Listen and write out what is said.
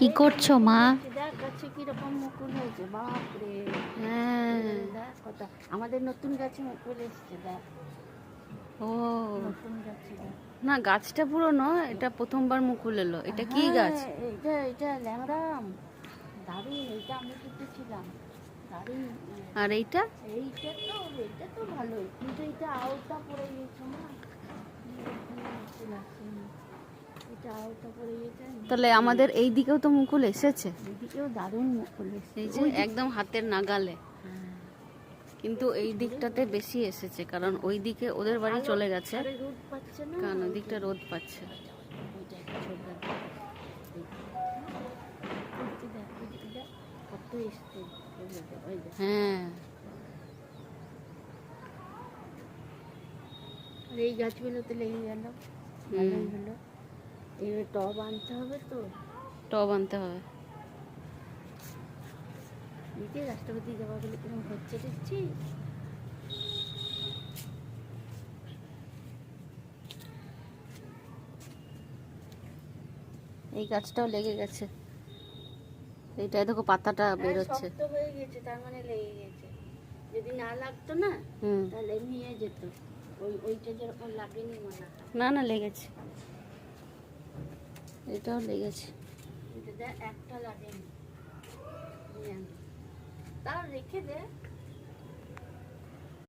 কি করছো মা? দেখ গাছে কিরকম মুকুল হয়েছে, বাপরে। হ্যাঁ। দেখ কত আমাদের নতুন গাছে মুকুল এসছে, দেখ। ও নতুন গাছে দেখ। না, গাছটা পুরনো, এটা প্রথমবার মুকুল এলো। এটা কি গাছ? এটা ল্যাংড়াম, দারুণ। এইটা আমি কেটেছিলাম, দারুণ। আর এইটা? এইটা তো ভালো, কিন্তু এটা আউটটা পড়ে গেছে না। এটা আউটটা পড়ে গেছে। তাহলে আমাদের এই দিকেও তো মুকুল এসেছে। এদিকেও দারুণ মুকুল এসছে, এই যে একদম হাতের নাগালে। কিন্তু এই দিকটাতে বেশি এসেছে, কারণ ওই দিকে ওদের বাড়ি চলে গেছে, রোদ পাচ্ছে না, কারণ ওই দিকটা রোদ পাচ্ছে। কত এসছে। হ্যাঁ, আর এই গাছগুলোতে লেগে গেল, ভালোই হলো। এবার টব আনতে হবে তো, টব আনতে হবে। এই যে রাষ্ট্রপতি জবাগুলো কিরকম হচ্ছে দেখছি। এই গাছটাও লেগে গেছে, এইটাই দেখো পাতাটা বেরোচ্ছে। শক্ত হয়ে গেছে, তার মানে লেগে গেছে। যদি না লাগতো না, তাহলে নিয়ে যেত। ওইটা যেরকম লাগেনি মনে হয়। না না, লেগেছে, এটাও লেগেছে। এটা একটা লাগেনি, তাও রেখে দে।